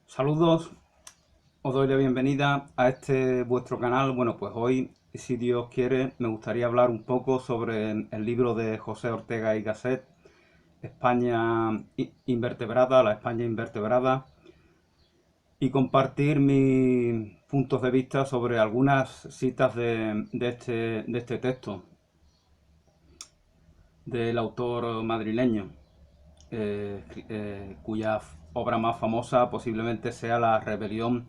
Saludos, os doy la bienvenida a este vuestro canal. Bueno, pues hoy, si Dios quiere, me gustaría hablar un poco sobre el libro de José Ortega y Gasset, España invertebrada, la España invertebrada, y compartir mis puntos de vista sobre algunas citas de este texto del autor madrileño, cuya obra más famosa posiblemente sea La rebelión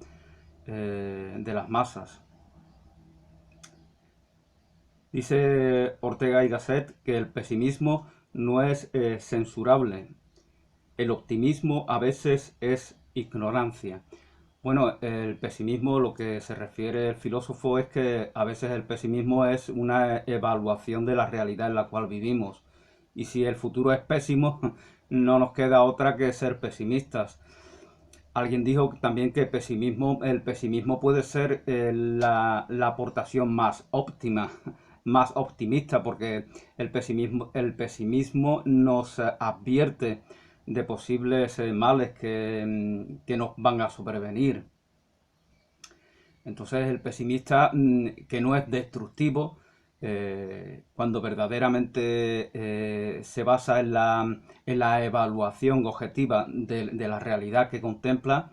de las masas. Dice Ortega y Gasset que el pesimismo no es censurable. El optimismo a veces es ignorancia. Bueno, el pesimismo, lo que se refiere el filósofo es que a veces el pesimismo es una evaluación de la realidad en la cual vivimos. Y si el futuro es pésimo, no nos queda otra que ser pesimistas. Alguien dijo también que el pesimismo puede ser la aportación más óptima, más optimista, porque el pesimismo nos advierte de posibles males que nos van a sobrevenir. Entonces el pesimista, que no es destructivo, cuando verdaderamente se basa en la evaluación objetiva de la realidad que contempla,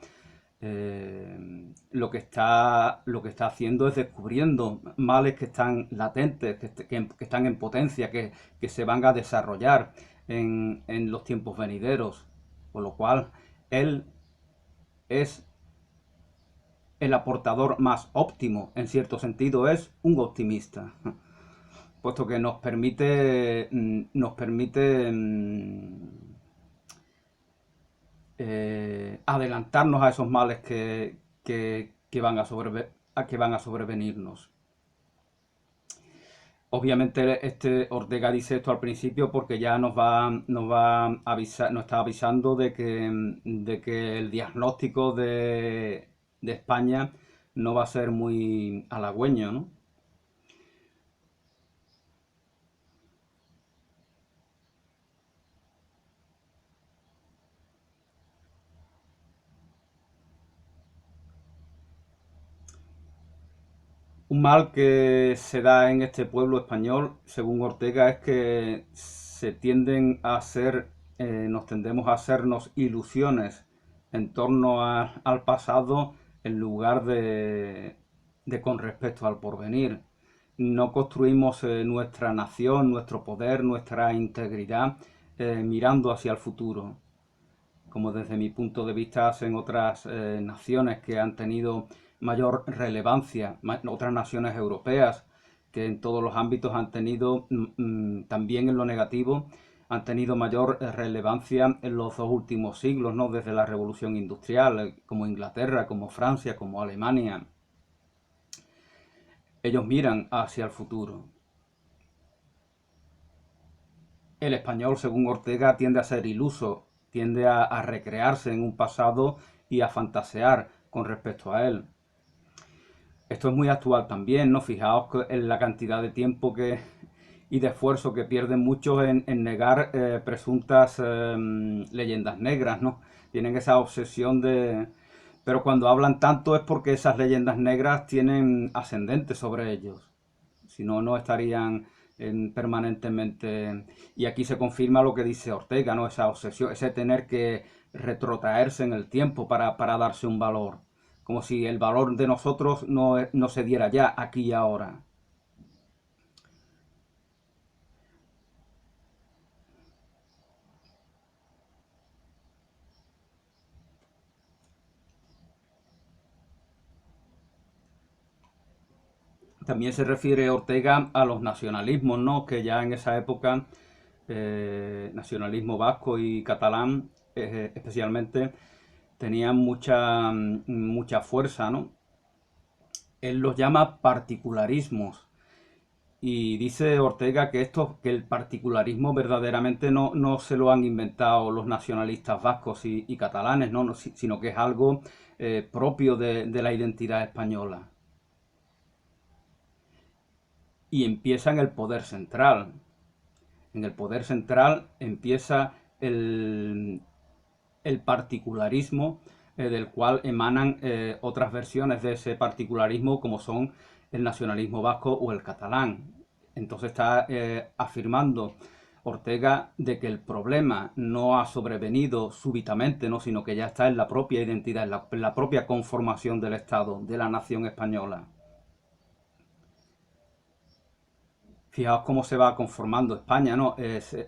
lo que está haciendo es descubriendo males que están latentes, que están en potencia, que se van a desarrollar en los tiempos venideros. Por lo cual, él es el aportador más óptimo, en cierto sentido, es un optimista, puesto que nos permite adelantarnos a esos males que van a sobrevenirnos. Obviamente Ortega dice esto al principio porque ya nos está avisando de que el diagnóstico de España no va a ser muy halagüeño, ¿no? Un mal que se da en este pueblo español, según Ortega, es que nos tendemos a hacernos ilusiones en torno al pasado en lugar de con respecto al porvenir. No construimos nuestra nación, nuestro poder, nuestra integridad mirando hacia el futuro, como desde mi punto de vista hacen otras naciones que han tenido mayor relevancia, otras naciones europeas que en todos los ámbitos han tenido, también en lo negativo, han tenido mayor relevancia en los 2 últimos siglos, ¿no? Desde la Revolución Industrial, como Inglaterra, como Francia, como Alemania. Ellos miran hacia el futuro. El español, según Ortega, tiende a ser iluso, tiende a recrearse en un pasado y a fantasear con respecto a él. Esto es muy actual también, ¿no? Fijaos en la cantidad de tiempo y de esfuerzo que pierden muchos en negar presuntas leyendas negras, ¿no? Tienen esa obsesión de... Pero cuando hablan tanto es porque esas leyendas negras tienen ascendente sobre ellos. Si no, no estarían permanentemente... Y aquí se confirma lo que dice Ortega, ¿no? Esa obsesión, ese tener que retrotraerse en el tiempo para darse un valor. Como si el valor de nosotros no se diera ya, aquí y ahora. También se refiere Ortega a los nacionalismos, ¿no? Que ya en esa época, nacionalismo vasco y catalán especialmente, tenían mucha fuerza, ¿no? Él los llama particularismos. Y dice Ortega que el particularismo verdaderamente no se lo han inventado los nacionalistas vascos y catalanes, ¿no? Sino que es algo propio de la identidad española. Y empieza en el poder central. En el poder central empieza el particularismo del cual emanan otras versiones de ese particularismo como son el nacionalismo vasco o el catalán. Entonces está afirmando Ortega de que el problema no ha sobrevenido súbitamente, ¿no? Sino que ya está en la propia identidad, en la propia conformación del Estado, de la nación española. Fijaos cómo se va conformando España, ¿no?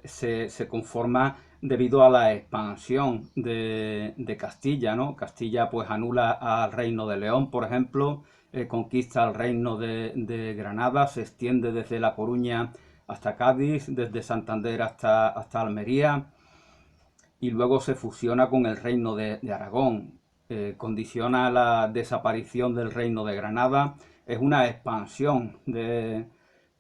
Se conforma debido a la expansión de Castilla, ¿no? Castilla pues anula al Reino de León, por ejemplo, conquista el Reino de Granada, se extiende desde La Coruña hasta Cádiz, desde Santander hasta Almería, y luego se fusiona con el Reino de Aragón. Condiciona la desaparición del Reino de Granada, es una expansión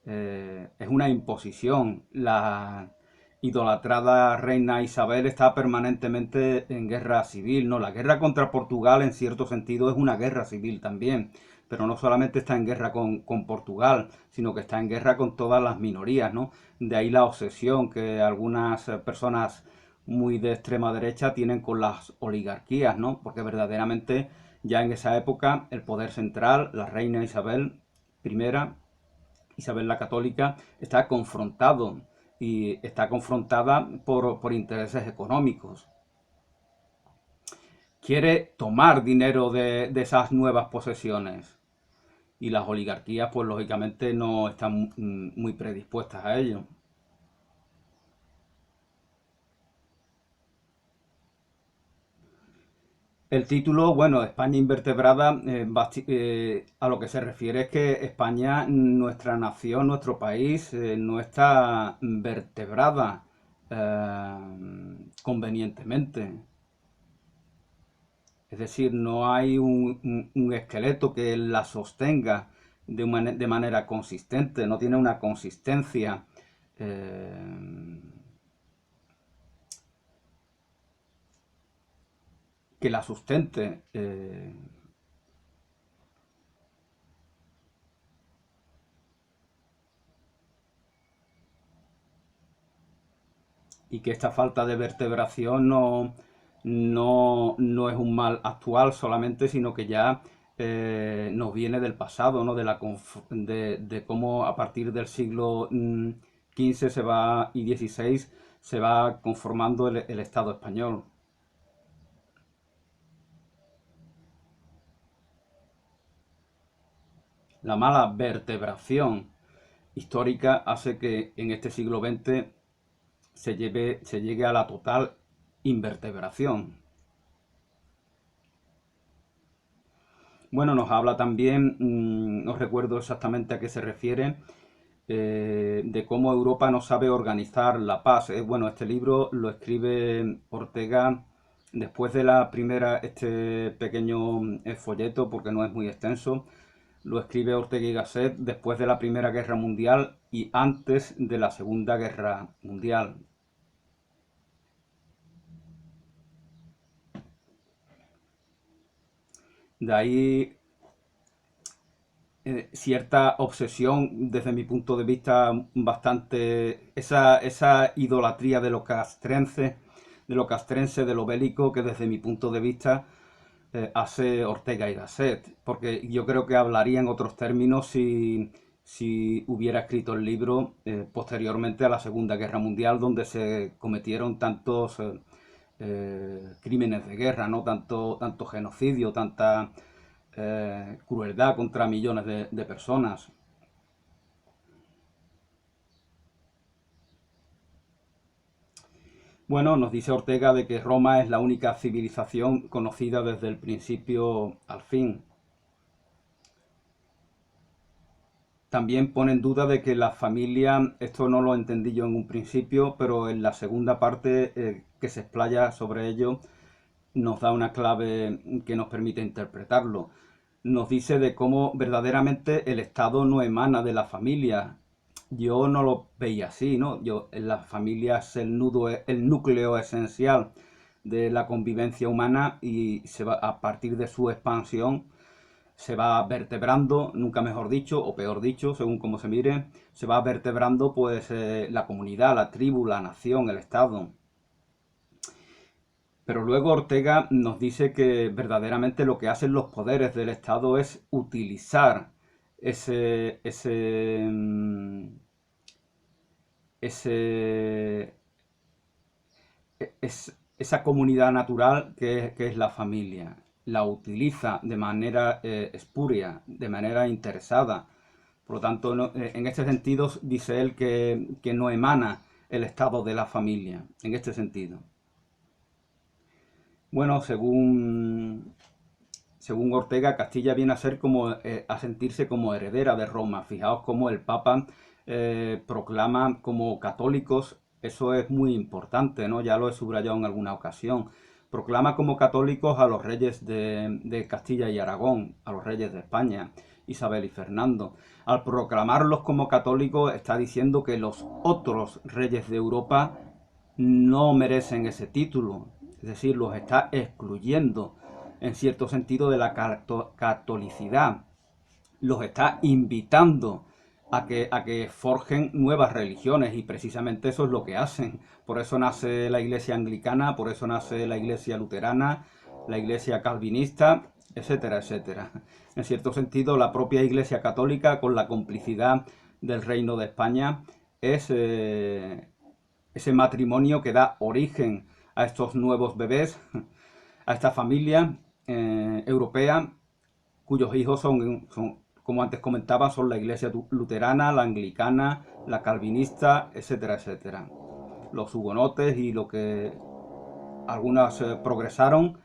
es una imposición. La idolatrada reina Isabel está permanentemente en guerra civil, ¿no? La guerra contra Portugal en cierto sentido es una guerra civil también, pero no solamente está en guerra con Portugal, sino que está en guerra con todas las minorías, ¿no? De ahí la obsesión que algunas personas muy de extrema derecha tienen con las oligarquías, ¿no? Porque verdaderamente ya en esa época el poder central, la reina Isabel la Católica, está confrontado y está confrontada por intereses económicos. Quiere tomar dinero de esas nuevas posesiones y las oligarquías pues lógicamente no están muy predispuestas a ello. El título, bueno, España invertebrada, a lo que se refiere es que España, nuestra nación, nuestro país, no está vertebrada convenientemente. Es decir, no hay un esqueleto que la sostenga de manera consistente, no tiene una consistencia que la sustente. Y que esta falta de vertebración no es un mal actual solamente, sino que ya nos viene del pasado, ¿no? De cómo a partir del siglo XV y XVI se va conformando el Estado español. La mala vertebración histórica hace que en este siglo XX se llegue a la total invertebración. Bueno, nos habla también, no recuerdo exactamente a qué se refiere, de cómo Europa no sabe organizar la paz. Bueno, este libro lo escribe Ortega después de la primera, este pequeño folleto, porque no es muy extenso, lo escribe Ortega y Gasset después de la Primera Guerra Mundial y antes de la Segunda Guerra Mundial. De ahí cierta obsesión, desde mi punto de vista, bastante. Esa idolatría de lo castrense, de lo bélico, que desde mi punto de vista hace Ortega y Gasset. Porque yo creo que hablaría en otros términos si hubiera escrito el libro posteriormente a la Segunda Guerra Mundial, donde se cometieron tantos crímenes de guerra, ¿no? Tanto genocidio, tanta crueldad contra millones de personas. Bueno, nos dice Ortega de que Roma es la única civilización conocida desde el principio al fin. También pone en duda de que la familia, esto no lo entendí yo en un principio, pero en la segunda parte que se explaya sobre ello, nos da una clave que nos permite interpretarlo. Nos dice de cómo verdaderamente el Estado no emana de la familia. Yo no lo veía así, ¿no? La familia es el núcleo esencial de la convivencia humana y a partir de su expansión se va vertebrando, nunca mejor dicho, o peor dicho, según como se mire, se va vertebrando pues la comunidad, la tribu, la nación, el Estado. Pero luego Ortega nos dice que verdaderamente lo que hacen los poderes del Estado es utilizar ese, ese, ese, esa comunidad natural que es la familia. La utiliza de manera espuria, de manera interesada. Por lo tanto, en este sentido, dice él que no emana el estado de la familia, en este sentido. Bueno, según Ortega, Castilla viene a ser como a sentirse como heredera de Roma. Fijaos cómo el Papa proclama como católicos, eso es muy importante, ¿no? Ya lo he subrayado en alguna ocasión. Proclama como católicos a los reyes de Castilla y Aragón, a los reyes de España, Isabel y Fernando. Al proclamarlos como católicos está diciendo que los otros reyes de Europa no merecen ese título, es decir, los está excluyendo en cierto sentido de la catolicidad, los está invitando a que forjen nuevas religiones y precisamente eso es lo que hacen. Por eso nace la iglesia anglicana, por eso nace la iglesia luterana, la iglesia calvinista, etcétera, etcétera. En cierto sentido, la propia iglesia católica, con la complicidad del Reino de España, es ese matrimonio que da origen a estos nuevos bebés, a esta familia europea, cuyos hijos son, como antes comentaba, son la iglesia luterana, la anglicana, la calvinista, etcétera, etcétera. Los hugonotes y lo que algunas progresaron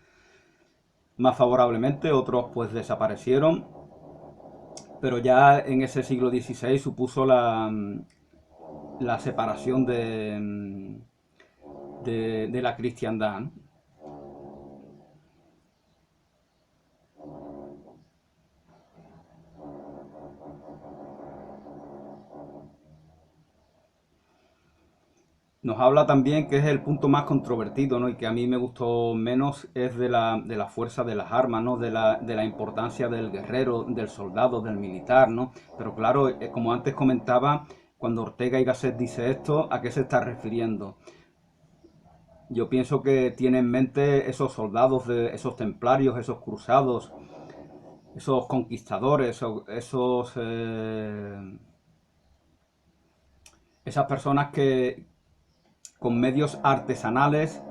más favorablemente, otros pues desaparecieron, pero ya en ese siglo XVI supuso la separación de la cristiandad, ¿no? Nos habla también que es el punto más controvertido, ¿no? Y que a mí me gustó menos es de la fuerza de las armas, ¿no? De la importancia del guerrero, del soldado, del militar, ¿no? Pero claro, como antes comentaba, cuando Ortega y Gasset dice esto, ¿a qué se está refiriendo? Yo pienso que tiene en mente esos soldados, esos templarios, esos cruzados, esos conquistadores, esas personas que con medios artesanales,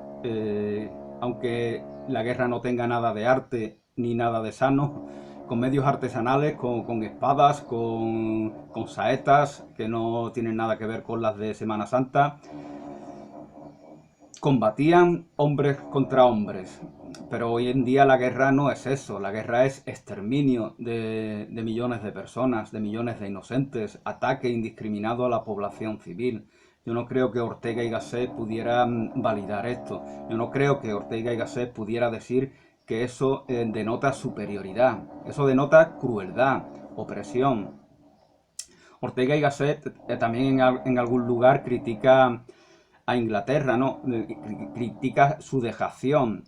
aunque la guerra no tenga nada de arte ni nada de sano, con medios artesanales, con espadas, con saetas que no tienen nada que ver con las de Semana Santa, combatían hombres contra hombres. Pero hoy en día la guerra no es eso, la guerra es exterminio de millones de personas, de millones de inocentes, ataque indiscriminado a la población civil. Yo no creo que Ortega y Gasset pudieran validar esto. Yo no creo que Ortega y Gasset pudiera decir que eso denota superioridad. Eso denota crueldad, opresión. Ortega y Gasset también en algún lugar critica a Inglaterra, ¿no? Critica su dejación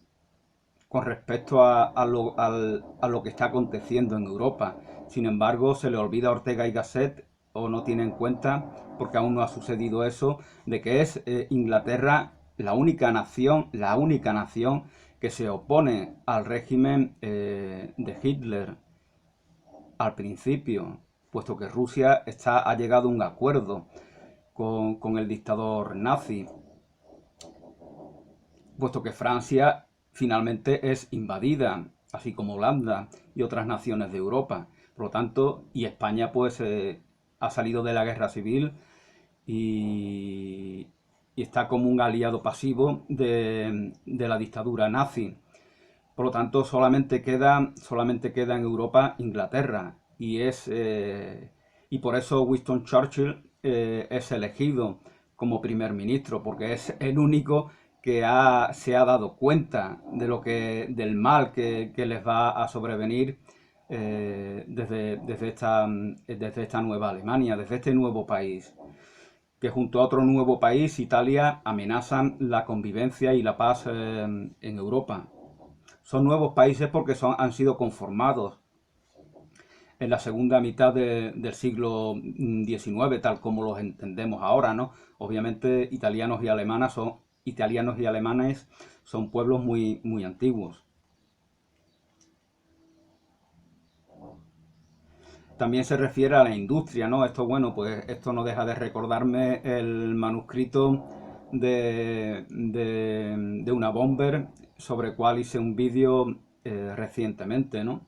con respecto a lo que está aconteciendo en Europa. Sin embargo, se le olvida a Ortega y Gasset, o no tiene en cuenta, porque aún no ha sucedido eso, de que es Inglaterra la única nación que se opone al régimen de Hitler al principio, puesto que Rusia ha llegado a un acuerdo con el dictador nazi, puesto que Francia finalmente es invadida, así como Holanda y otras naciones de Europa. Por lo tanto, y España pues ha salido de la guerra civil y, y está como un aliado pasivo de la dictadura nazi. Por lo tanto, solamente queda en Europa Inglaterra y por eso Winston Churchill es elegido como primer ministro, porque es el único que se ha dado cuenta del mal que les va a sobrevenir desde esta nueva Alemania, desde este nuevo país, que junto a otro nuevo país, Italia, amenazan la convivencia y la paz en Europa. Son nuevos países porque han sido conformados en la segunda mitad del siglo XIX, tal como los entendemos ahora, ¿no? Obviamente italianos y alemanes son pueblos muy, muy antiguos. También se refiere a la industria, ¿no? Esto, bueno, pues esto no deja de recordarme el manuscrito de una bomber sobre el cual hice un vídeo recientemente, ¿no?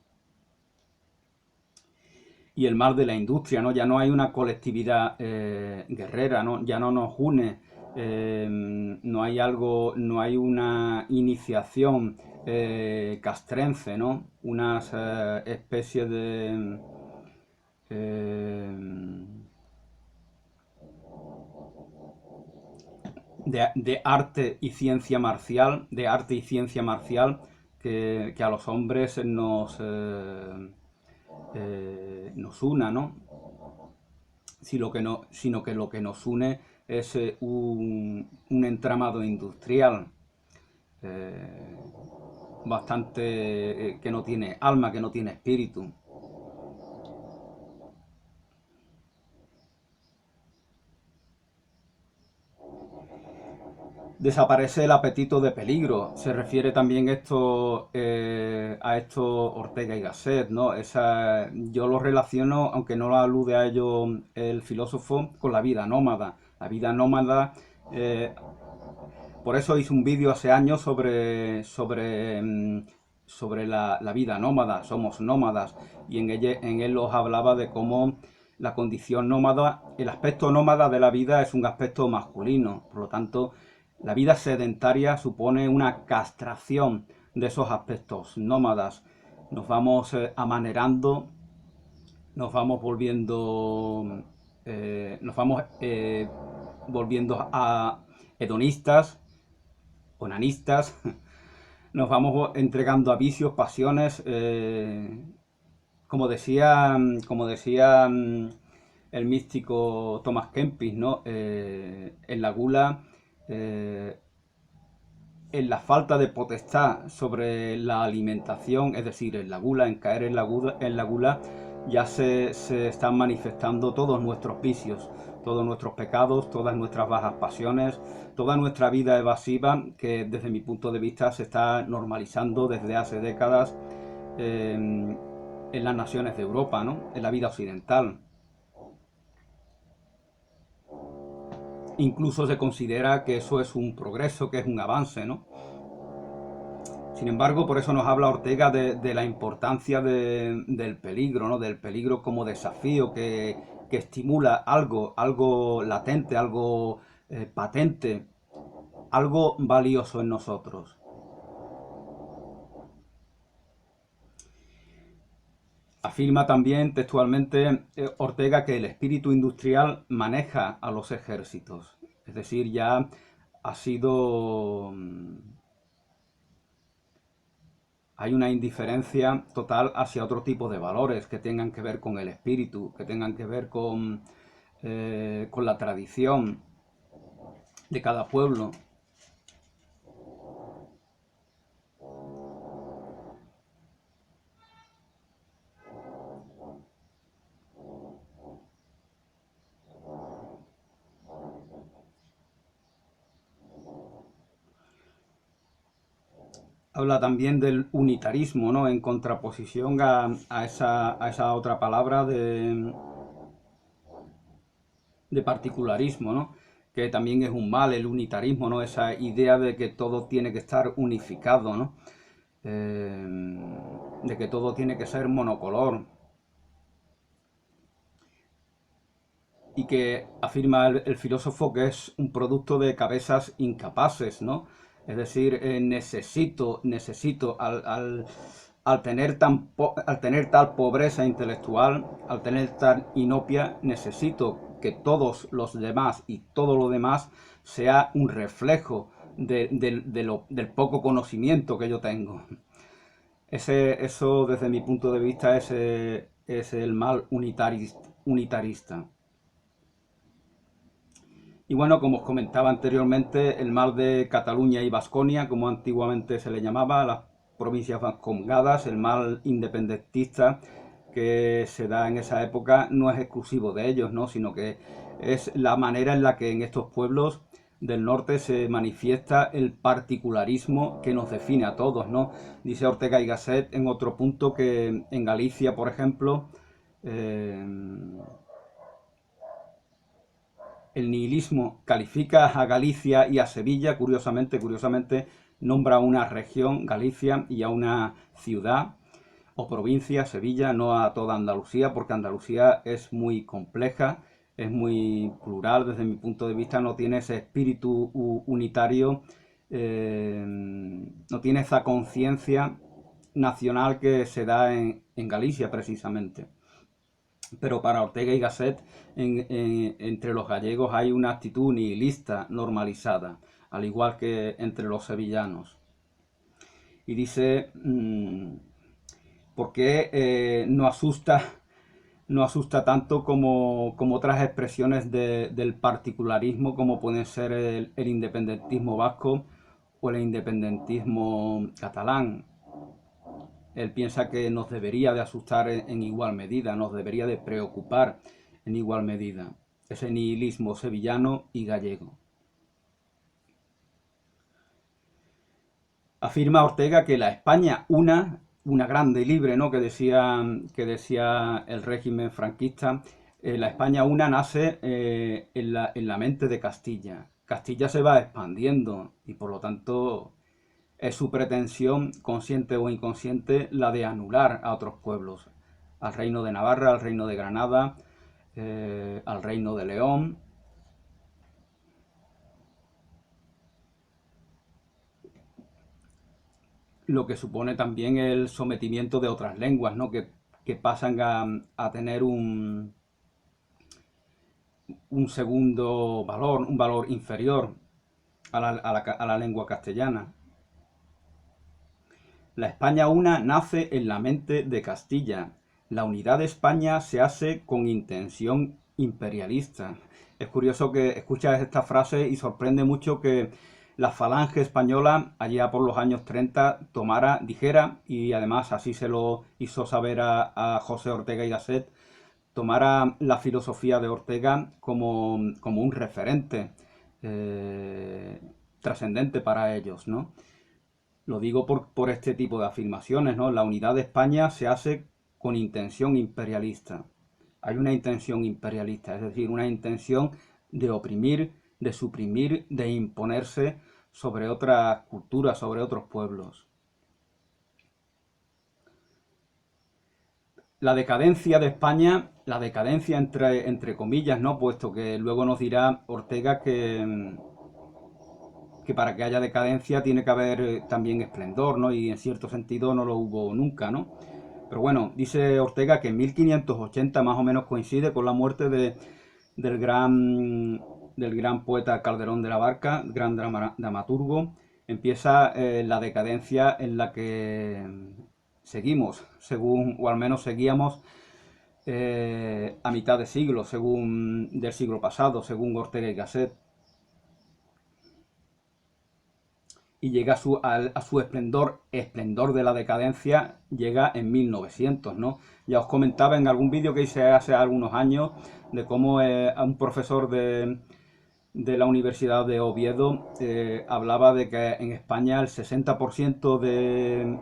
Y el mal de la industria, ¿no? Ya no hay una colectividad guerrera, ¿no? Ya no nos une, no hay algo, no hay una iniciación castrense, ¿no? Unas especies eh, de arte y ciencia marcial, que a los hombres nos una, ¿no? Sino que lo que nos une es un entramado industrial eh, bastante que no tiene alma, que no tiene espíritu. Desaparece el apetito de peligro. Se refiere también a esto Ortega y Gasset, ¿no? Yo lo relaciono, aunque no lo alude a ello el filósofo, con la vida nómada. La vida nómada, por eso hice un vídeo hace años sobre la vida nómada. Somos nómadas, y en él os hablaba de cómo la condición nómada, el aspecto nómada de la vida es un aspecto masculino. Por lo tanto, la vida sedentaria supone una castración de esos aspectos nómadas. Nos vamos amanerando, nos vamos volviendo, volviendo a hedonistas, onanistas, nos vamos entregando a vicios, pasiones, como decía el místico Thomas Kempis, ¿no? En la gula, eh, en la falta de potestad sobre la alimentación, es decir, en la gula, en caer en la gula, ya se están manifestando todos nuestros vicios, todos nuestros pecados, todas nuestras bajas pasiones, toda nuestra vida evasiva, que desde mi punto de vista se está normalizando desde hace décadas en las naciones de Europa, ¿no? En la vida occidental. Incluso se considera que eso es un progreso, que es un avance, ¿no? Sin embargo, por eso nos habla Ortega de la importancia del peligro, ¿no? Del peligro como desafío que estimula algo latente, algo patente, algo valioso en nosotros. Afirma también textualmente Ortega que el espíritu industrial maneja a los ejércitos. Es decir, ya ha sido... hay una indiferencia total hacia otro tipo de valores que tengan que ver con el espíritu, que tengan que ver con la tradición de cada pueblo. Habla también del unitarismo, ¿no? En contraposición a esa otra palabra de particularismo, ¿no? Que también es un mal, el unitarismo, ¿no? Esa idea de que todo tiene que estar unificado, ¿no? De que todo tiene que ser monocolor. Y que afirma el filósofo que es un producto de cabezas incapaces, ¿no? Es decir, necesito al tener al tener tal pobreza intelectual, al tener tal inopia, necesito que todos los demás y todo lo demás sea un reflejo del poco conocimiento que yo tengo. Eso, desde mi punto de vista, es el mal unitarista. Y bueno, como os comentaba anteriormente, el mal de Cataluña y Vasconia, como antiguamente se le llamaba, las provincias vascongadas, el mal independentista que se da en esa época, no es exclusivo de ellos, ¿no? Sino que es la manera en la que en estos pueblos del norte se manifiesta el particularismo que nos define a todos, ¿no? Dice Ortega y Gasset en otro punto que en Galicia, por ejemplo, el nihilismo califica a Galicia y a Sevilla, curiosamente nombra a una región, Galicia, y a una ciudad o provincia, Sevilla, no a toda Andalucía, porque Andalucía es muy compleja, es muy plural desde mi punto de vista, no tiene ese espíritu unitario, no tiene esa conciencia nacional que se da en Galicia precisamente. Pero para Ortega y Gasset, entre los gallegos hay una actitud nihilista normalizada, al igual que entre los sevillanos. Y dice, ¿por qué no asusta tanto como otras expresiones del particularismo, como pueden ser el independentismo vasco o el independentismo catalán? Él piensa que nos debería de asustar en igual medida, nos debería de preocupar en igual medida ese nihilismo sevillano y gallego. Afirma Ortega que la España una grande y libre, ¿no? que decía el régimen franquista, la España una nace en la mente de Castilla. Castilla se va expandiendo y por lo tanto es su pretensión, consciente o inconsciente, la de anular a otros pueblos, al reino de Navarra, al reino de Granada, al reino de León. Lo que supone también el sometimiento de otras lenguas, ¿no? que pasan a tener un segundo valor, un valor inferior a la lengua castellana. La España una nace en la mente de Castilla. La unidad de España se hace con intención imperialista. Es curioso que escuchas esta frase y sorprende mucho que la falange española, allá por los años 30, dijera, y además así se lo hizo saber a José Ortega y Gasset, tomara la filosofía de Ortega como un referente trascendente para ellos, ¿no? Lo digo por este tipo de afirmaciones, ¿no? La unidad de España se hace con intención imperialista. Hay una intención imperialista, es decir, una intención de oprimir, de suprimir, de imponerse sobre otras culturas, sobre otros pueblos. La decadencia de España, la decadencia entre comillas, ¿no? Puesto que luego nos dirá Ortega que para que haya decadencia tiene que haber también esplendor, ¿no? Y en cierto sentido no lo hubo nunca, ¿no? Pero bueno, dice Ortega que en 1580 más o menos coincide con la muerte del gran poeta Calderón de la Barca, gran dramaturgo. Empieza la decadencia en la que seguimos, o al menos seguíamos a mitad de siglo, del siglo pasado, según Ortega y Gasset. Y llega a su esplendor de la decadencia, llega en 1900, ¿no? Ya os comentaba en algún vídeo que hice hace algunos años de cómo un profesor de la Universidad de Oviedo hablaba de que en España el 60%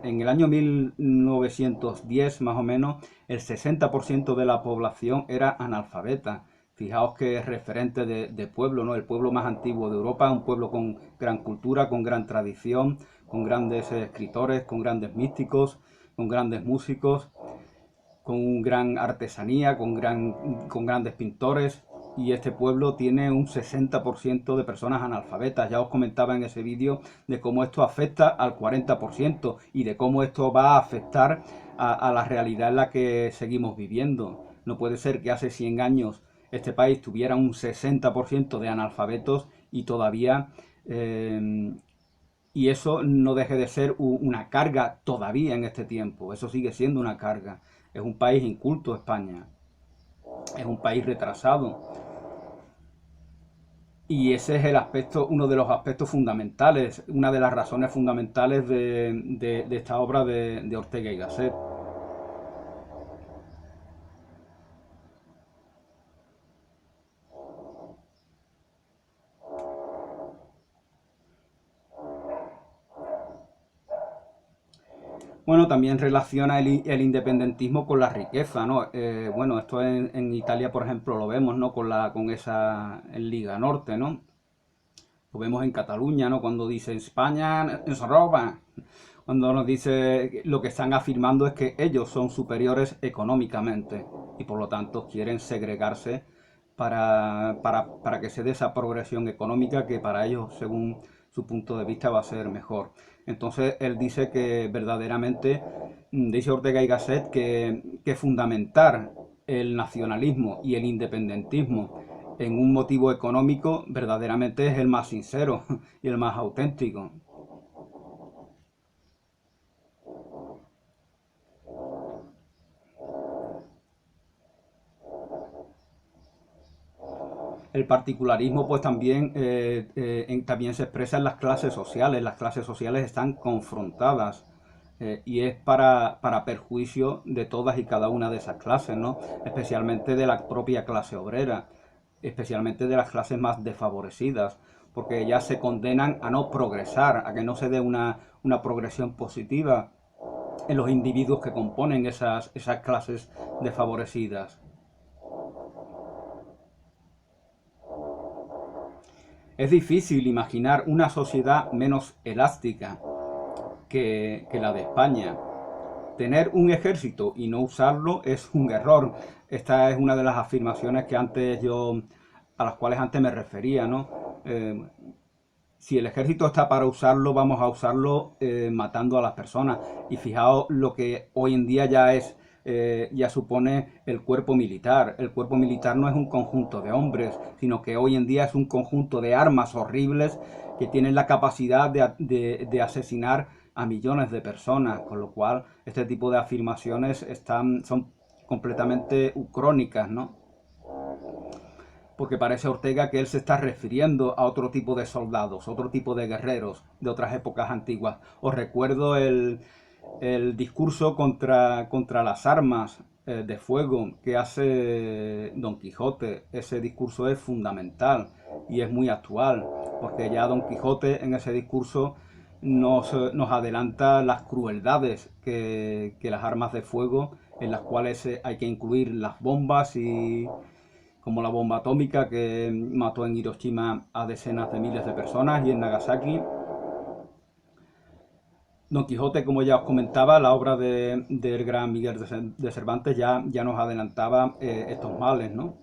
en el año 1910 más o menos, el 60% de la población era analfabeta. Fijaos que es referente de pueblo, ¿no? El pueblo más antiguo de Europa, un pueblo con gran cultura, con gran tradición, con grandes escritores, con grandes místicos, con grandes músicos, con gran artesanía, con grandes pintores. Y este pueblo tiene un 60% de personas analfabetas. Ya os comentaba en ese vídeo de cómo esto afecta al 40% y de cómo esto va a afectar a la realidad en la que seguimos viviendo. No puede ser que hace 100 años este país tuviera un 60% de analfabetos y todavía y eso no deje de ser una carga todavía en este tiempo. Eso sigue siendo una carga. Es un país inculto España. Es un país retrasado. Y ese es uno de los aspectos fundamentales, una de las razones fundamentales de esta obra de Ortega y Gasset. Bueno, también relaciona el independentismo con la riqueza, ¿no? Bueno, esto en Italia, por ejemplo, lo vemos, ¿no? Con esa en Liga Norte, ¿no? Lo vemos en Cataluña, ¿no? Cuando dice España es roba. Cuando nos dice lo que están afirmando es que ellos son superiores económicamente y por lo tanto quieren segregarse para que se dé esa progresión económica que para ellos, según su punto de vista, va a ser mejor. Entonces él dice que verdaderamente, dice Ortega y Gasset, que fundamentar el nacionalismo y el independentismo en un motivo económico verdaderamente es el más sincero y el más auténtico. El particularismo pues también, también se expresa en las clases sociales. Las clases sociales están confrontadas y es para perjuicio de todas y cada una de esas clases, ¿no? Especialmente de la propia clase obrera, especialmente de las clases más desfavorecidas, porque ellas se condenan a no progresar, a que no se dé una progresión positiva en los individuos que componen esas clases desfavorecidas. Es difícil imaginar una sociedad menos elástica que la de España. Tener un ejército y no usarlo es un error. Esta es una de las afirmaciones a las cuales antes me refería, ¿no? Si el ejército está para usarlo, vamos a usarlo matando a las personas. Y fijaos lo que hoy en día ya supone el cuerpo militar. El cuerpo militar no es un conjunto de hombres, sino que hoy en día es un conjunto de armas horribles que tienen la capacidad de asesinar a millones de personas, con lo cual este tipo de afirmaciones son completamente ucrónicas, ¿no? Porque parece Ortega que él se está refiriendo a otro tipo de soldados, otro tipo de guerreros de otras épocas antiguas. Os recuerdo el discurso contra las armas de fuego que hace Don Quijote. Ese discurso es fundamental y es muy actual, porque ya Don Quijote en ese discurso nos adelanta las crueldades que las armas de fuego, en las cuales hay que incluir las bombas y como la bomba atómica que mató en Hiroshima a decenas de miles de personas y en Nagasaki. Don Quijote, como ya os comentaba, la obra del gran Miguel de Cervantes ya nos adelantaba estos males, ¿no?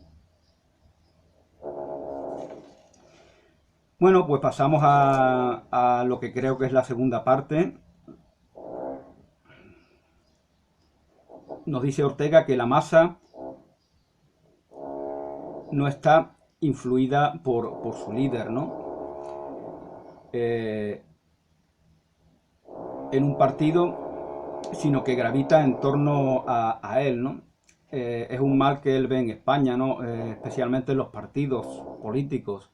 Bueno, pues pasamos a lo que creo que es la segunda parte. Nos dice Ortega que la masa no está influida por su líder, ¿no? Eh, en un partido, sino que gravita en torno a él, ¿no? Es un mal que él ve en España, ¿no? Especialmente en los partidos políticos.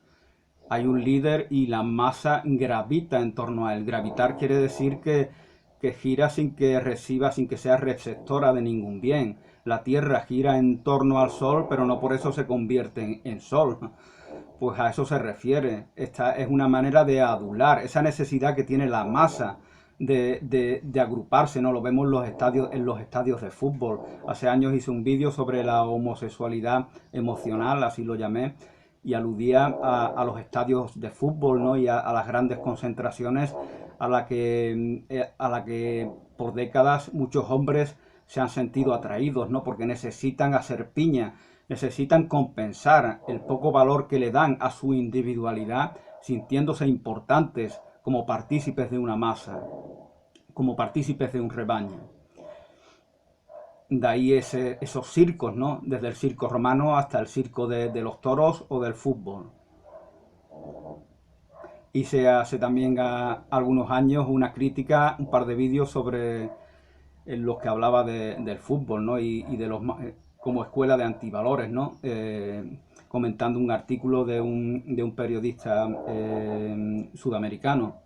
Hay un líder y la masa gravita en torno a él. Gravitar quiere decir que gira sin que reciba, sin que sea receptora de ningún bien. La Tierra gira en torno al Sol, pero no por eso se convierte en Sol. Pues a eso se refiere. Esta es una manera de adular esa necesidad que tiene la masa de agruparse, ¿no? Lo vemos en los estadios de fútbol. Hace años hice un vídeo sobre la homosexualidad emocional, así lo llamé, y aludía a los estadios de fútbol, ¿no? Y a las grandes concentraciones a la que por décadas muchos hombres se han sentido atraídos, ¿no? Porque necesitan hacer piña, necesitan compensar el poco valor que le dan a su individualidad, sintiéndose importantes como partícipes de una masa, como partícipes de un rebaño. De ahí esos circos, ¿no? Desde el circo romano hasta el circo de los toros o del fútbol. Hice hace también algunos años una crítica, un par de vídeos sobre en los que hablaba del fútbol, ¿no? Y de los como escuela de antivalores, ¿no? Comentando un artículo de un periodista sudamericano.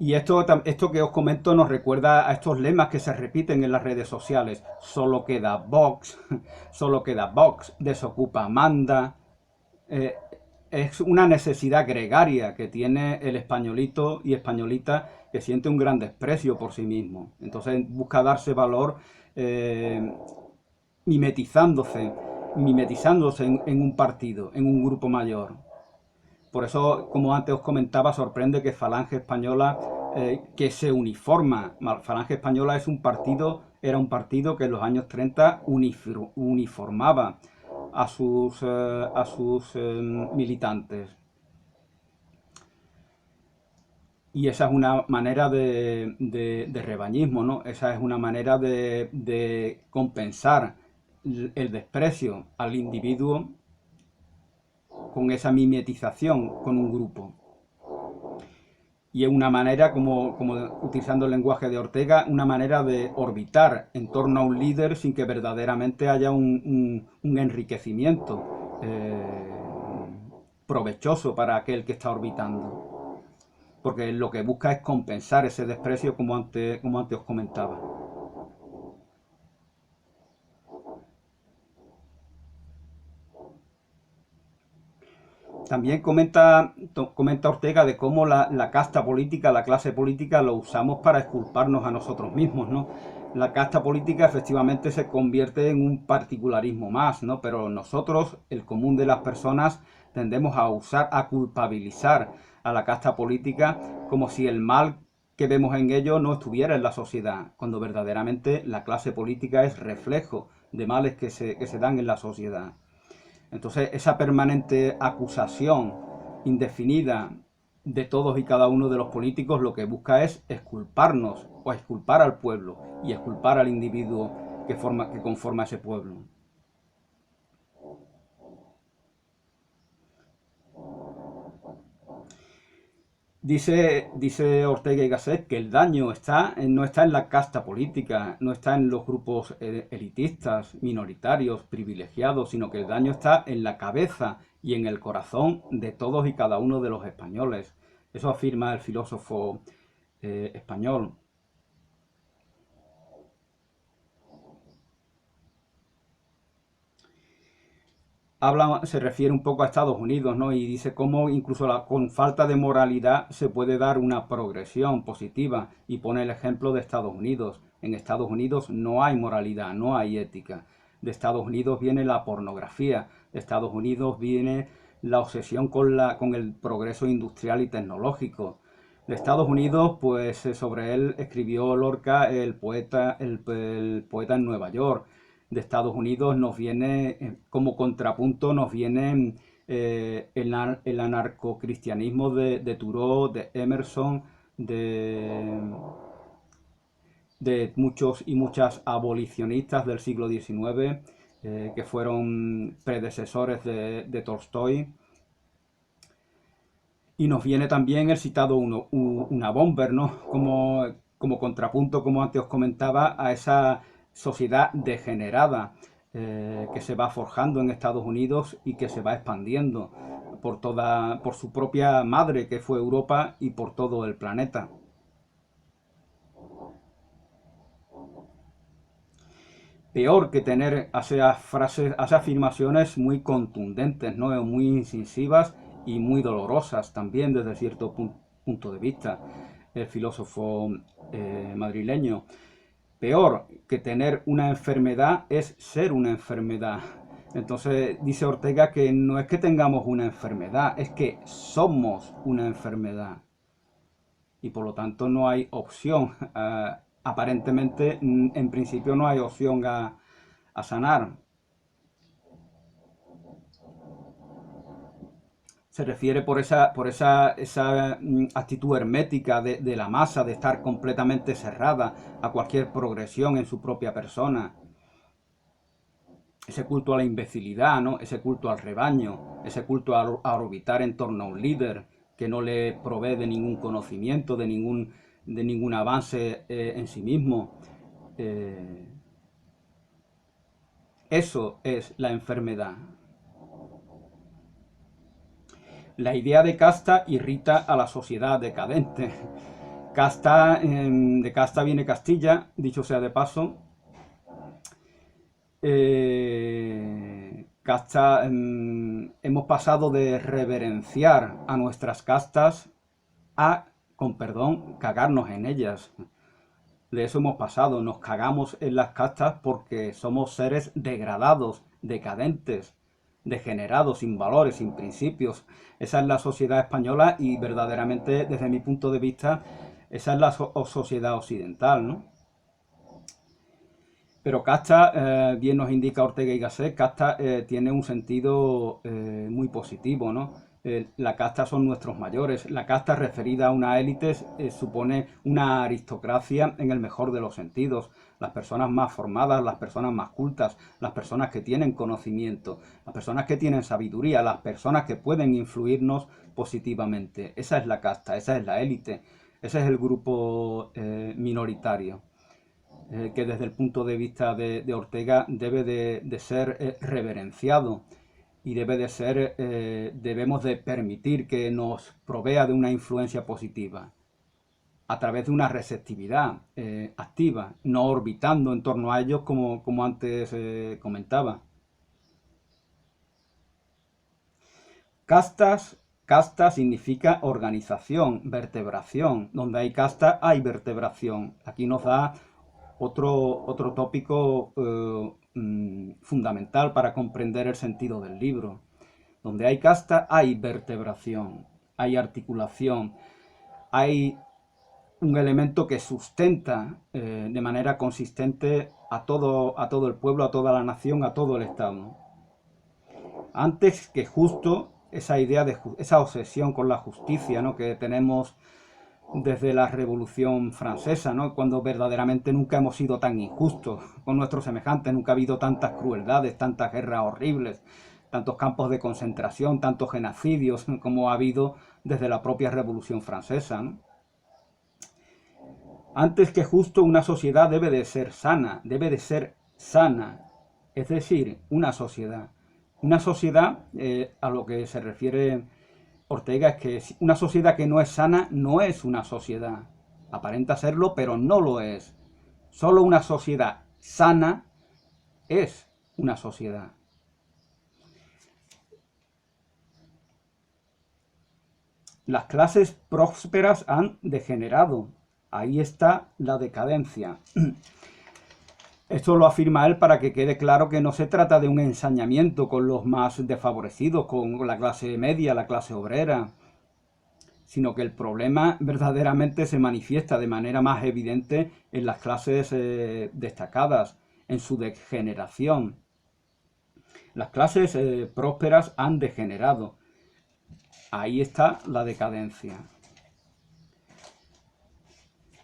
Y esto que os comento nos recuerda a estos lemas que se repiten en las redes sociales. Solo queda Vox, solo queda Vox, desocupa manda. Eh, es una necesidad gregaria que tiene el españolito y españolita, que siente un gran desprecio por sí mismo. Entonces busca darse valor mimetizándose, mimetizándose en un partido, en un grupo mayor. Por eso, como antes os comentaba, sorprende que Falange Española, que se uniforma. Falange Española es un partido, era un partido que en los años 30 uniformaba a sus militantes. Y esa es una manera de rebañismo, ¿no? Esa es una manera de compensar el desprecio al individuo con esa mimetización con un grupo. Y es una manera, como utilizando el lenguaje de Ortega, una manera de orbitar en torno a un líder sin que verdaderamente haya un enriquecimiento provechoso para aquel que está orbitando. Porque lo que busca es compensar ese desprecio, como antes os comentaba. También comenta Ortega de cómo la casta política, la clase política, lo usamos para exculparnos a nosotros mismos, ¿no? La casta política efectivamente se convierte en un particularismo más, ¿no? Pero nosotros, el común de las personas, tendemos a culpabilizar a la casta política como si el mal que vemos en ello no estuviera en la sociedad, cuando verdaderamente la clase política es reflejo de males que se dan en la sociedad. Entonces, esa permanente acusación indefinida de todos y cada uno de los políticos lo que busca es exculparnos o exculpar al pueblo y exculpar al individuo que conforma ese pueblo. Dice Ortega y Gasset que el daño no está en la casta política, no está en los grupos elitistas, minoritarios, privilegiados, sino que el daño está en la cabeza y en el corazón de todos y cada uno de los españoles. Eso afirma el filósofo español. Se refiere un poco a Estados Unidos, ¿no? Y dice cómo incluso con falta de moralidad se puede dar una progresión positiva, y pone el ejemplo de Estados Unidos. En Estados Unidos no hay moralidad, no hay ética. De Estados Unidos viene la pornografía, de Estados Unidos viene la obsesión con el progreso industrial y tecnológico. De Estados Unidos, pues sobre él escribió Lorca, el poeta en Nueva York. De Estados Unidos nos viene, como contrapunto, nos viene el anarcocristianismo de Thoreau, de Emerson, de muchos y muchas abolicionistas del siglo XIX, que fueron predecesores de Tolstoy. Y nos viene también el citado una Bomber, ¿no? Como contrapunto, como antes os comentaba, a esa sociedad degenerada que se va forjando en Estados Unidos y que se va expandiendo por su propia madre, que fue Europa, y por todo el planeta. Peor que tener esas frases, esas afirmaciones muy contundentes, ¿no? Muy incisivas y muy dolorosas también desde cierto punto de vista, el filósofo madrileño. Peor que tener una enfermedad es ser una enfermedad. Entonces dice Ortega que no es que tengamos una enfermedad, es que somos una enfermedad. Y por lo tanto no hay opción. Aparentemente, en principio no hay opción a sanar. Se refiere por esa actitud hermética de la masa, de estar completamente cerrada a cualquier progresión en su propia persona. Ese culto a la imbecilidad, ¿no? Ese culto al rebaño, ese culto a orbitar en torno a un líder que no le provee de ningún conocimiento, de ningún avance en sí mismo. Eso es la enfermedad. La idea de casta irrita a la sociedad decadente. De casta viene Castilla, dicho sea de paso. Casta, hemos pasado de reverenciar a nuestras castas a, con perdón, cagarnos en ellas. De eso hemos pasado, nos cagamos en las castas porque somos seres degradados, decadentes, degenerados, sin valores, sin principios. Esa es la sociedad española y verdaderamente, desde mi punto de vista, esa es la sociedad occidental, ¿no? Pero casta, bien nos indica Ortega y Gasset, casta tiene un sentido muy positivo, ¿no? La casta son nuestros mayores. La casta referida a una élite supone una aristocracia en el mejor de los sentidos. Las personas más formadas, las personas más cultas, las personas que tienen conocimiento, las personas que tienen sabiduría, las personas que pueden influirnos positivamente. Esa es la casta, esa es la élite, ese es el grupo minoritario. Que desde el punto de vista de Ortega debe de ser reverenciado y debemos de permitir que nos provea de una influencia positiva a través de una receptividad activa, no orbitando en torno a ellos como antes comentaba. Casta significa organización, vertebración. Donde hay casta hay vertebración. Aquí nos da otro tópico fundamental para comprender el sentido del libro. Donde hay casta hay vertebración, hay articulación, hay un elemento que sustenta de manera consistente a todo el pueblo, a toda la nación, a todo el Estado. Antes que justo, esa idea de esa obsesión con la justicia, ¿no?, que tenemos desde la Revolución Francesa, ¿no?, cuando verdaderamente nunca hemos sido tan injustos con nuestros semejantes, nunca ha habido tantas crueldades, tantas guerras horribles, tantos campos de concentración, tantos genocidios como ha habido desde la propia Revolución Francesa, ¿no? Antes que justo, una sociedad debe de ser sana, es decir, una sociedad. Una sociedad, a lo que se refiere Ortega, es que una sociedad que no es sana no es una sociedad. Aparenta serlo, pero no lo es. Solo una sociedad sana es una sociedad. Las clases prósperas han degenerado. Ahí está la decadencia. Esto lo afirma él para que quede claro que no se trata de un ensañamiento con los más desfavorecidos, con la clase media, la clase obrera, sino que el problema verdaderamente se manifiesta de manera más evidente en las clases destacadas, en su degeneración. Las clases prósperas han degenerado. Ahí está la decadencia.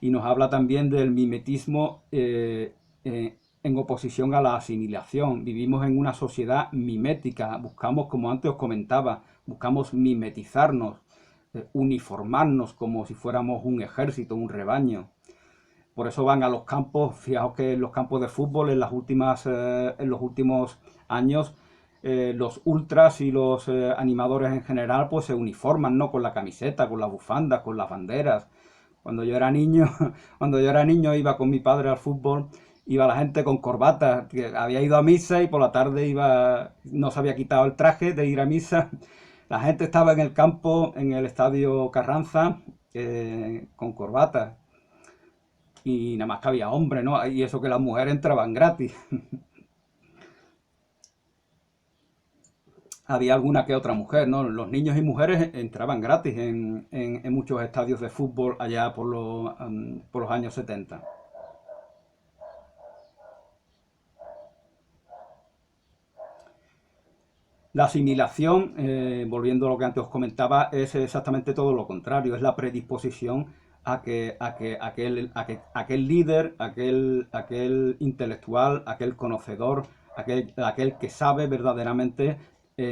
Y nos habla también del mimetismo en oposición a la asimilación. Vivimos en una sociedad mimética, buscamos, como antes os comentaba, buscamos mimetizarnos, uniformarnos como si fuéramos un ejército, un rebaño. Por eso van a los campos. Fijaos que en los campos de fútbol en los últimos años los ultras y los animadores en general pues se uniforman, ¿no?, con la camiseta, con las bufandas, con las banderas. Cuando yo era niño, iba con mi padre al fútbol, iba la gente con corbata, que había ido a misa y por la tarde no se había quitado el traje de ir a misa. La gente estaba en el campo, en el estadio Carranza, con corbata. Y nada más que había hombres, ¿no? Y eso que las mujeres entraban gratis. Había alguna que otra mujer, ¿no? Los niños y mujeres entraban gratis en muchos estadios de fútbol allá por los años 70. La asimilación, volviendo a lo que antes os comentaba, es exactamente todo lo contrario, es la predisposición a que aquel líder, aquel intelectual, aquel conocedor, aquel que sabe verdaderamente,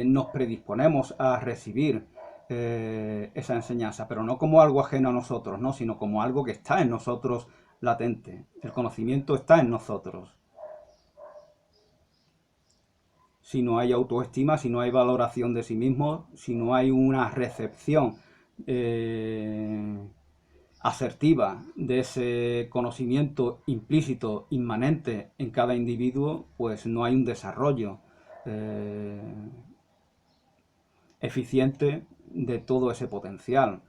nos predisponemos a recibir esa enseñanza, pero no como algo ajeno a nosotros, ¿no?, sino como algo que está en nosotros latente. El conocimiento está en nosotros. Si no hay autoestima, si no hay valoración de sí mismo, si no hay una recepción asertiva de ese conocimiento implícito, inmanente en cada individuo, pues no hay un desarrollo. eficiente de todo ese potencial.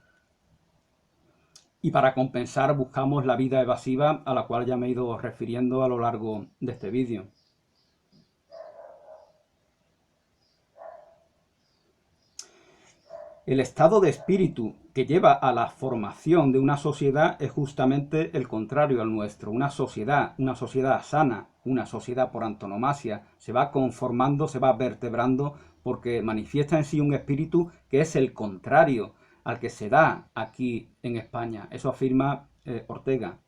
Y para compensar buscamos la vida evasiva a la cual ya me he ido refiriendo a lo largo de este vídeo. El estado de espíritu que lleva a la formación de una sociedad es justamente el contrario al nuestro. Una sociedad sana, una sociedad por antonomasia, se va conformando, se va vertebrando porque manifiesta en sí un espíritu que es el contrario al que se da aquí en España. Eso afirma Ortega.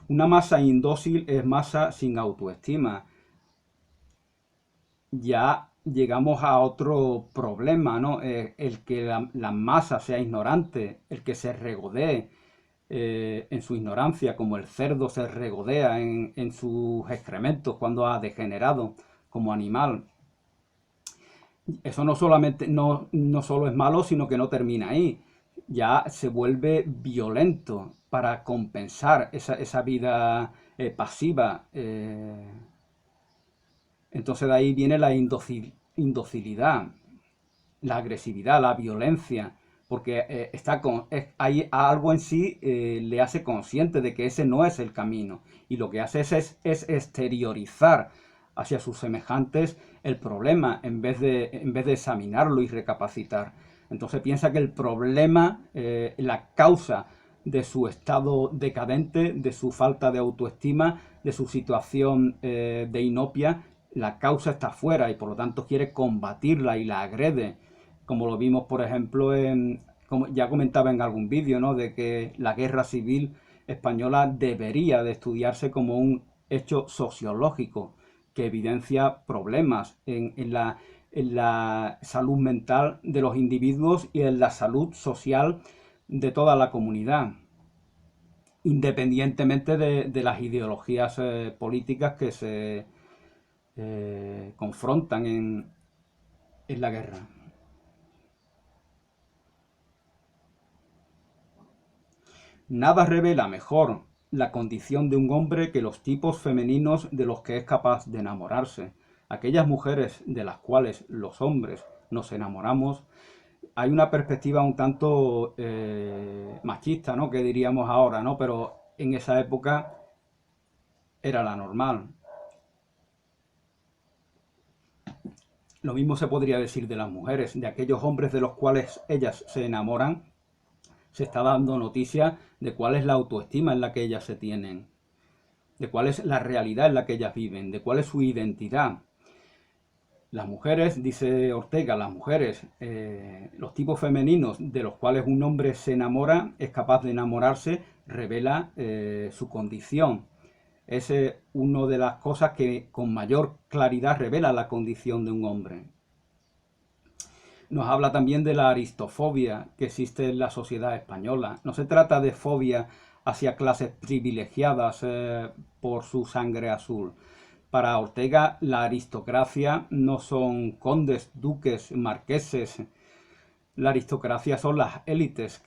Una masa indócil es masa sin autoestima. Ya llegamos a otro problema, ¿no? El que la masa sea ignorante, el que se regodee en su ignorancia, como el cerdo se regodea en sus excrementos cuando ha degenerado como animal. Eso no solo es malo, sino que no termina ahí. Ya se vuelve violento para compensar esa vida pasiva. Entonces de ahí viene la indocilidad, la agresividad, la violencia, porque hay algo en sí le hace consciente de que ese no es el camino, y lo que hace es exteriorizar hacia sus semejantes el problema en vez de examinarlo y recapacitar. Entonces piensa que el problema, la causa de su estado decadente, de su falta de autoestima, de su situación de inopia, la causa está afuera y por lo tanto quiere combatirla y la agrede, como lo vimos por ejemplo como ya comentaba en algún vídeo, ¿no? De que la guerra civil española debería de estudiarse como un hecho sociológico que evidencia problemas en la salud mental de los individuos y en la salud social de toda la comunidad, independientemente de las ideologías políticas que se confrontan en la guerra. Nada revela mejor la condición de un hombre que los tipos femeninos de los que es capaz de enamorarse. Aquellas mujeres de las cuales los hombres nos enamoramos, hay una perspectiva un tanto machista, ¿no? Que diríamos ahora, ¿no? Pero en esa época era la normal. Lo mismo se podría decir de las mujeres, de aquellos hombres de los cuales ellas se enamoran. Se está dando noticia de cuál es la autoestima en la que ellas se tienen, de cuál es la realidad en la que ellas viven, de cuál es su identidad. Las mujeres, dice Ortega, las mujeres, los tipos femeninos de los cuales un hombre se enamora, es capaz de enamorarse, revela su condición. Es una de las cosas que con mayor claridad revela la condición de un hombre. Nos habla también de la aristofobia que existe en la sociedad española. No se trata de fobia hacia clases privilegiadas por su sangre azul. Para Ortega, la aristocracia no son condes, duques, marqueses. La aristocracia son las élites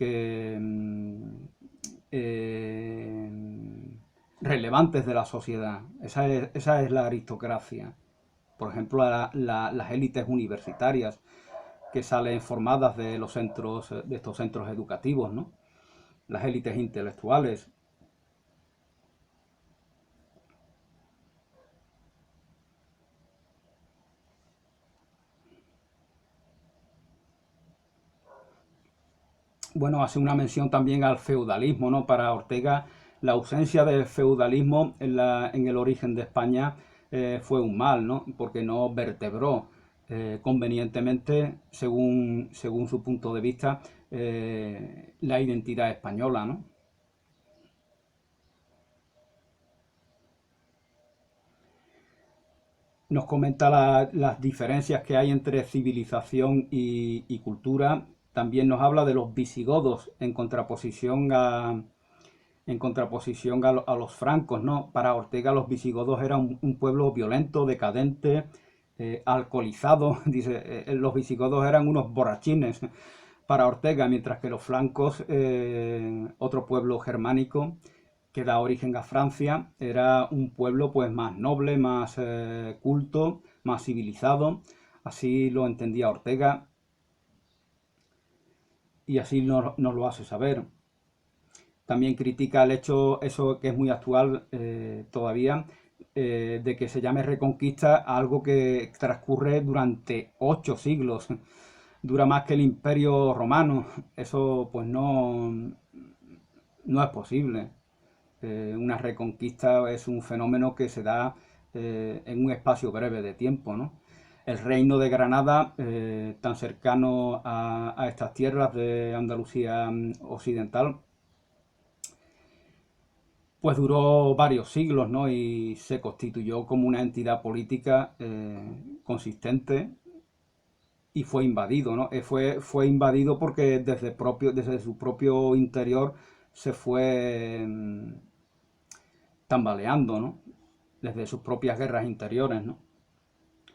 relevantes de la sociedad. Esa es la aristocracia. Por ejemplo, las élites universitarias que salen formadas de estos centros educativos, ¿no? Las élites intelectuales. Bueno, hace una mención también al feudalismo, ¿no? Para Ortega, la ausencia del feudalismo en el origen de España fue un mal, ¿no? Porque no vertebró convenientemente, según su punto de vista, la identidad española, ¿no? Nos comenta las diferencias que hay entre civilización y cultura. También nos habla de los visigodos en contraposición a los francos, ¿no? Para Ortega los visigodos eran un pueblo violento, decadente, alcoholizado. Dice, los visigodos eran unos borrachines para Ortega, mientras que los francos, otro pueblo germánico, que da origen a Francia, era un pueblo pues más noble, más culto, más civilizado. Así lo entendía Ortega y así nos lo hace saber. También critica el hecho, eso que es muy actual todavía, de que se llame Reconquista a algo que transcurre durante 8 siglos. Dura más que el Imperio Romano. Eso pues no es posible. Una reconquista es un fenómeno que se da en un espacio breve de tiempo, ¿no? El reino de Granada, tan cercano a estas tierras de Andalucía occidental, pues duró varios siglos, ¿no? Y se constituyó como una entidad política consistente y fue invadido, ¿no? Fue invadido porque desde su propio interior se fue tambaleando, ¿no? Desde sus propias guerras interiores, ¿no?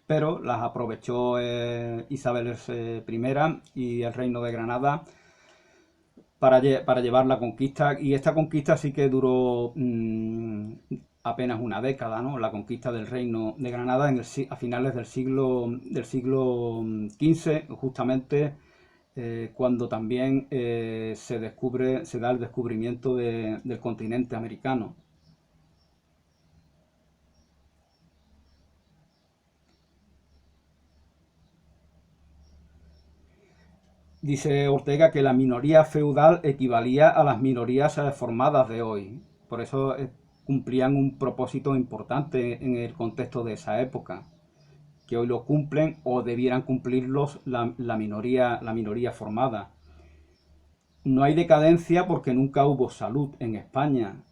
Pero las aprovechó Isabel I y el Reino de Granada para llevar la conquista, y esta conquista sí que duró apenas una década, ¿no? La conquista del Reino de Granada a finales del siglo XV, justamente cuando también se da el descubrimiento del continente americano. Dice Ortega que la minoría feudal equivalía a las minorías formadas de hoy. Por eso cumplían un propósito importante en el contexto de esa época, que hoy lo cumplen o debieran cumplirlos la minoría formada. No hay decadencia porque nunca hubo salud en España.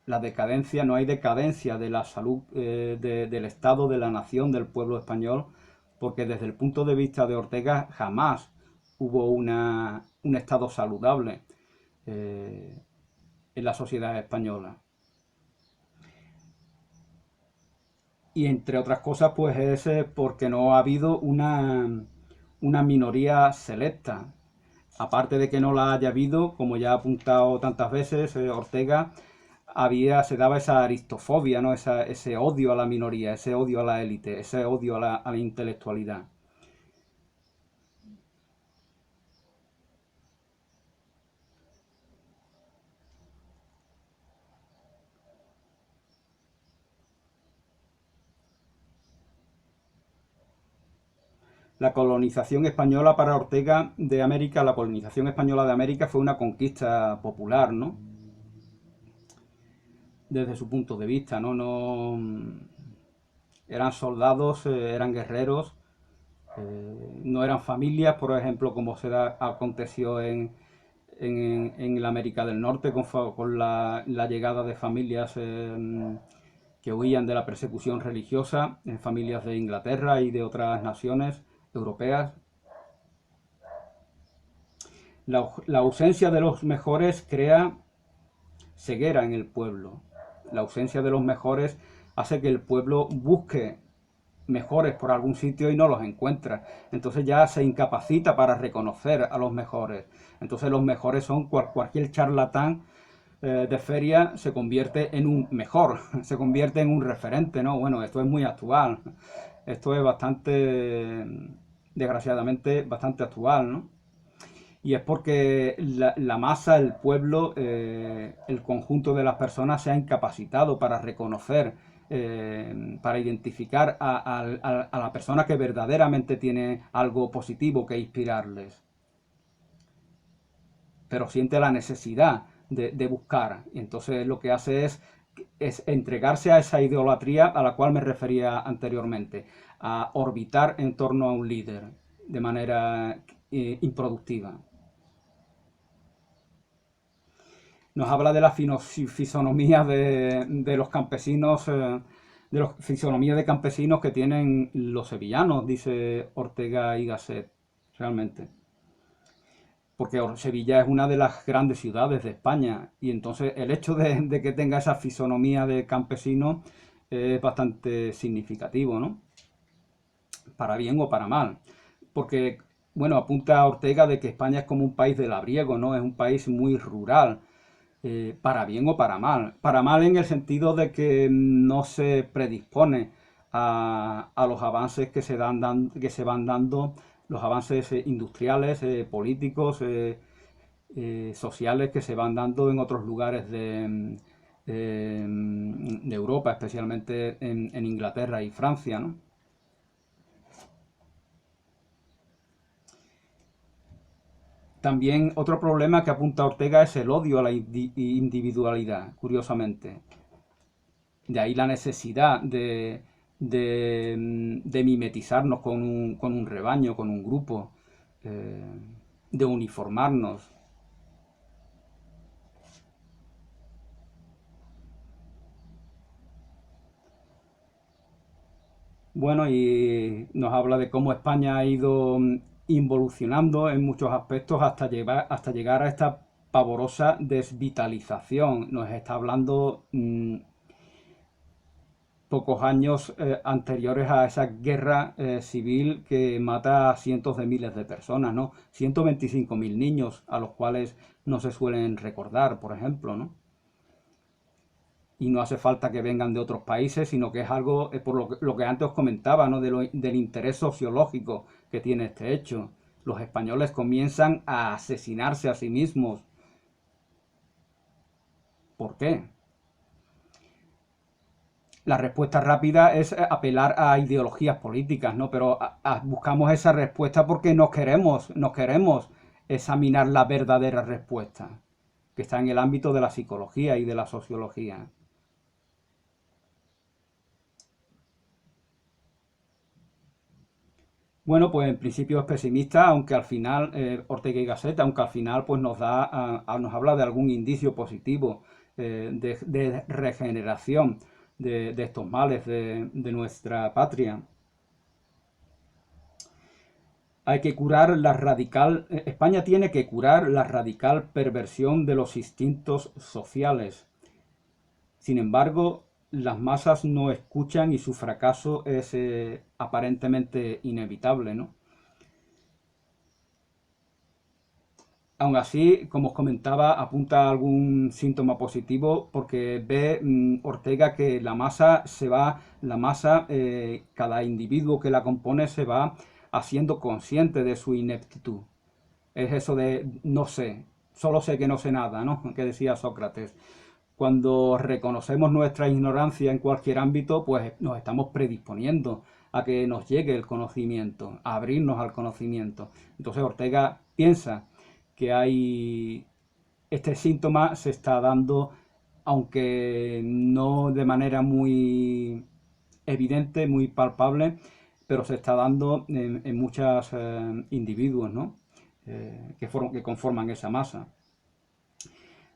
No hay decadencia de la salud del Estado, de la nación, del pueblo español, porque desde el punto de vista de Ortega jamás hubo un Estado saludable eh, en la sociedad española. Y entre otras cosas, pues es porque no ha habido una minoría selecta. Aparte de que no la haya habido, como ya ha apuntado tantas veces Ortega, se daba esa aristofobia, ¿no? Ese odio a la minoría, ese odio a la élite, ese odio a la intelectualidad. La colonización española para Ortega de América, la colonización española de América fue una conquista popular, ¿no? Desde su punto de vista, ¿no? No eran soldados, eran guerreros, no eran familias, por ejemplo, como aconteció en la América del Norte con la llegada de familias que huían de la persecución religiosa, familias de Inglaterra y de otras naciones europeas. La ausencia de los mejores crea ceguera en el pueblo. La ausencia de los mejores hace que el pueblo busque mejores por algún sitio y no los encuentra. Entonces ya se incapacita para reconocer a los mejores. Entonces los mejores son cualquier charlatán de feria se convierte en un mejor, se convierte en un referente, ¿no? Bueno, esto es muy actual. Esto es bastante, desgraciadamente, bastante actual, ¿no? Y es porque la masa, el pueblo, el conjunto de las personas se ha incapacitado para reconocer, para identificar a la persona que verdaderamente tiene algo positivo que inspirarles. Pero siente la necesidad de buscar. Y entonces lo que hace es entregarse a esa idolatría a la cual me refería anteriormente, a orbitar en torno a un líder de manera improductiva. Nos habla de la fisonomía de los campesinos, de la fisonomía de campesinos que tienen los sevillanos, dice Ortega y Gasset, realmente. Porque Sevilla es una de las grandes ciudades de España y entonces el hecho de que tenga esa fisonomía de campesino es bastante significativo, ¿no? Para bien o para mal. Porque, bueno, apunta a Ortega de que España es como un país de labriego, ¿no? Es un país muy rural. para bien o para mal. Para mal en el sentido de que no se predispone a los avances que se van dando, los avances industriales, políticos, sociales que se van dando en otros lugares de Europa, especialmente en Inglaterra y Francia, ¿no? También otro problema que apunta Ortega es el odio a la individualidad, curiosamente. De ahí la necesidad de mimetizarnos con un rebaño, con un grupo, eh, de uniformarnos. Bueno, y nos habla de cómo España ha ido involucionando en muchos aspectos hasta llegar a esta pavorosa desvitalización. Nos está hablando pocos años anteriores a esa guerra civil que mata a cientos de miles de personas, ¿no? 125.000 niños a los cuales no se suelen recordar, por ejemplo, ¿no? Y no hace falta que vengan de otros países, sino que es algo, por lo que antes os comentaba, ¿no? Del interés sociológico que tiene este hecho. Los españoles comienzan a asesinarse a sí mismos. ¿Por qué? La respuesta rápida es apelar a ideologías políticas, ¿no? Pero buscamos esa respuesta porque nos queremos examinar la verdadera respuesta, que está en el ámbito de la psicología y de la sociología. Bueno, pues en principio es pesimista, aunque al final, Ortega y Gasset, aunque al final pues nos habla de algún indicio positivo de regeneración de estos males de nuestra patria. Hay que curar la radical, España tiene que curar la radical perversión de los instintos sociales. Sin embargo, las masas no escuchan y su fracaso es aparentemente inevitable, ¿no? Aún así, como os comentaba, apunta a algún síntoma positivo porque ve Ortega que la masa, cada individuo que la compone se va haciendo consciente de su ineptitud. Es eso de no sé, solo sé que no sé nada, ¿no? Que decía Sócrates. Cuando reconocemos nuestra ignorancia en cualquier ámbito, pues nos estamos predisponiendo a que nos llegue el conocimiento, a abrirnos al conocimiento. Entonces Ortega piensa que hay este síntoma se está dando, aunque no de manera muy evidente, muy palpable, pero se está dando en muchos individuos, ¿no? Que conforman esa masa.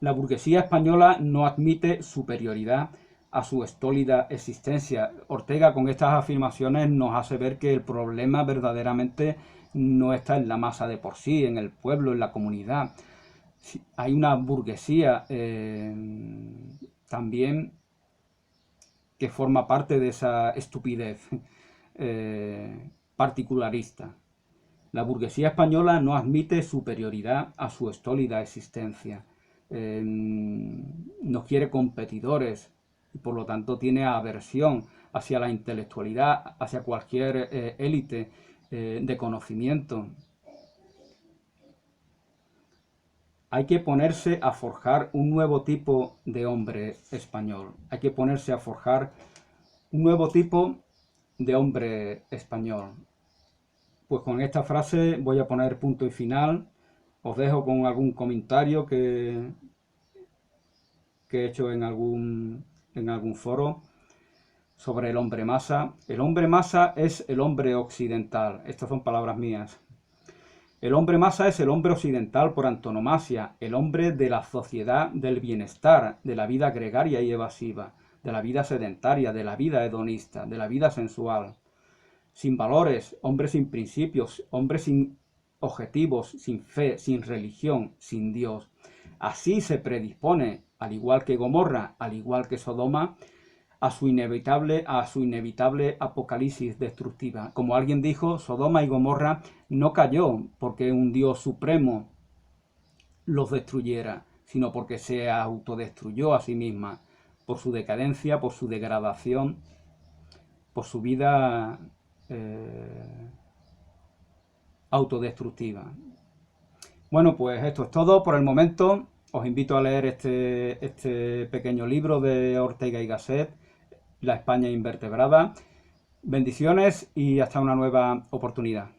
La burguesía española no admite superioridad a su estólida existencia. Ortega con estas afirmaciones nos hace ver que el problema verdaderamente no está en la masa de por sí, en el pueblo, en la comunidad. Hay una burguesía también que forma parte de esa estupidez particularista. La burguesía española no admite superioridad a su estólida existencia. No quiere competidores y por lo tanto tiene aversión hacia la intelectualidad, hacia cualquier élite de conocimiento. Hay que ponerse a forjar un nuevo tipo de hombre español. Hay que ponerse a forjar un nuevo tipo de hombre español. Pues con esta frase voy a poner punto y final. Os dejo con algún comentario que he hecho en algún foro sobre el hombre masa. El hombre masa es el hombre occidental. Estas son palabras mías. El hombre masa es el hombre occidental por antonomasia, el hombre de la sociedad del bienestar, de la vida gregaria y evasiva, de la vida sedentaria, de la vida hedonista, de la vida sensual. Sin valores, hombre sin principios, hombre sin objetivos, sin fe, sin religión, sin Dios. Así se predispone, al igual que Gomorra, al igual que Sodoma, a su inevitable apocalipsis destructiva. Como alguien dijo, Sodoma y Gomorra no cayó porque un Dios supremo los destruyera, sino porque se autodestruyó a sí misma por su decadencia, por su degradación, por su vida autodestructiva. Bueno, pues esto es todo por el momento. Os invito a leer este pequeño libro de Ortega y Gasset, La España invertebrada. Bendiciones y hasta una nueva oportunidad.